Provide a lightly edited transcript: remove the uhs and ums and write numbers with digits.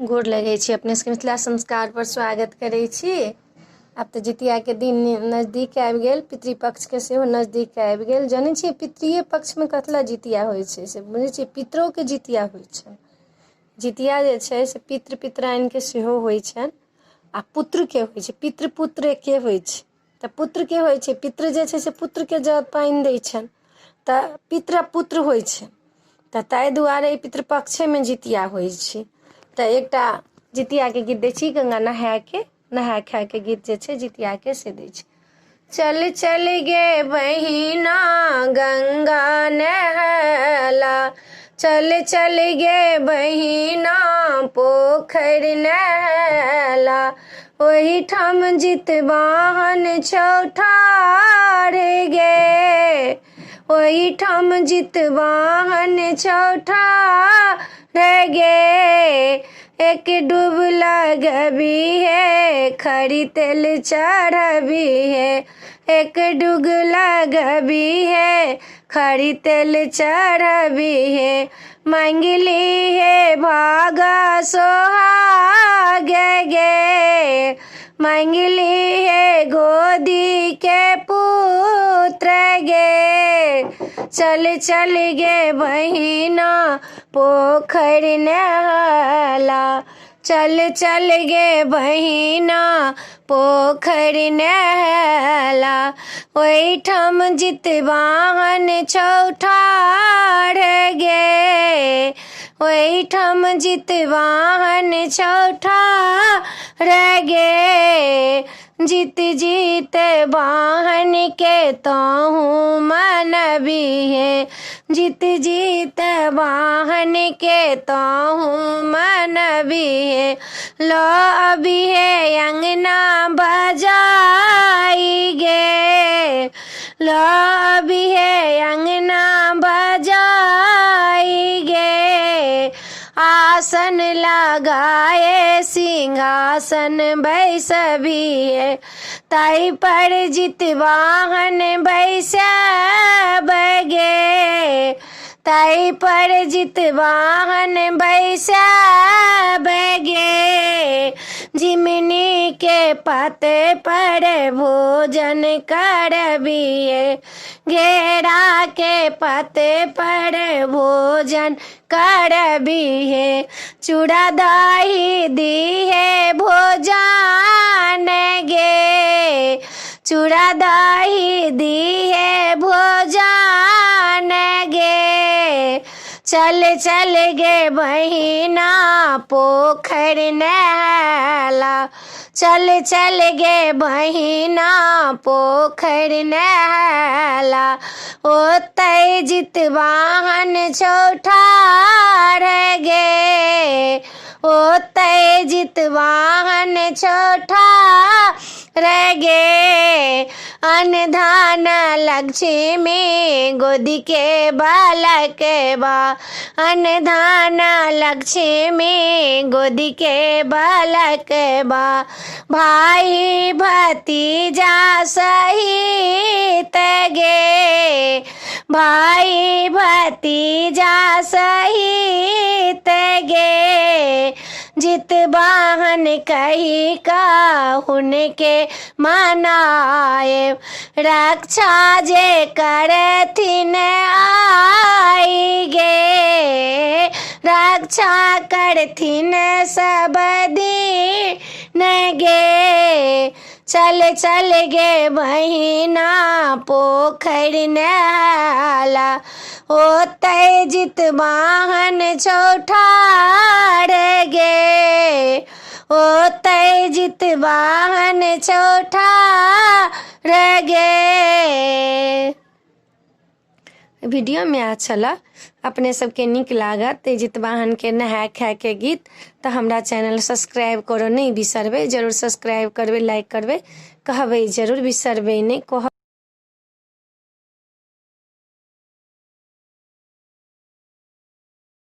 गोर लगै छी। अपने सबके मिथिला संस्कार पर स्वागत करै छी। आब तऽ जितिया के दिन नजदीक आबि गेल, पितृपक्ष के सेहो नजदीक आबि गेल। जानै छियै पितृये पक्ष में कतला जितिया होइ छै से बुझै छियै? पितरों के जितिया होइ छै। जितिया जे छै से पितृ पितराइन के सेहो होइ छनि आ पुत्र के होइ छै। पितृ पुत्र के होइ छै तऽ पुत्र के होइ छै। पितृ जे छै से पुत्र के जल पानि दै छनि तऽ पितृ पुत्र होइ छै। तऽ ताहि दुआरे पितृपक्षे में जितिया होइ छै। तऽ एकटा जितिया के गीत दै छी, गंगा नहाय खाय के गीत जे छै जितिया के से दै छी। चल चल गे बहिना गंगा नहला, चल चल गे बहिना पोखरि नहला, ओही ठाम जितवाहन छौठार गे, ओही ठाम जितवाहन छौठार गे, एक डूब लगबी है खरी तेल चढ़बी है, एक डूब लगबी है खरी तेल चढ़बी है, मंगली है भागा सोहाग गे, मंगली है गोदी के पुत्र गे, चल चल गे बहिना पोखरि नहला, चल चल गे बहिना पोखरि नहला, ओही ठाम जितवाहन छौठार गे, ओही ठाम जितवाहन छौठार गे, जीत जीत वाहन के ताहू मनबी है, जीत जीत वाहन के ताहू मनबी है, लो अभी है अंगना बजाई गे, लो अभी है अंगना बजाई गे, आसन लगाए सिंहासन बैसबी है, ताई पर जितवाहन बैसब गे, ताई पर जितवाहन बैसब गे, जिमनी के पते पर भोजन करबी है, घेरा के पते पर भोजन करबी है, चूड़ा दही दी है भोजन गे, चूड़ा दही दी है भोजन गे, चल चल गे बहिना पोखरि नहला, चल चल गे बहिना पोखरि नहला, ओतै जितवाहन छौठार गे, ओतै जितवाहन छौठार गे, अनधान लक्ष्मी गोदी के बालक बा, अनधान लक्ष्मी गोदी के बालक बा, भाई भतीजा सहित गे, भाई भतीजा सहित गे, जितवाहन कही काहुनके मनाए, रक्षा जे करथिन आई गे, रक्षा करथिन सब दिन गे, चल चल गे बहिना पोखरि नहला, ओतै जितवाहन छौठार गे, ओतै जितवाहन छौठार गे। वीडियो में अच्छा ला अपने सबके नीक लागत जितवाहन के नहाय खाय के गीत तो हमरा चैनल सब्सक्राइब करो नहीं बिसरबे, जरूर सब्सक्राइब करबे, लाइक करबे, कहबे जरूर बिसरबे नहीं।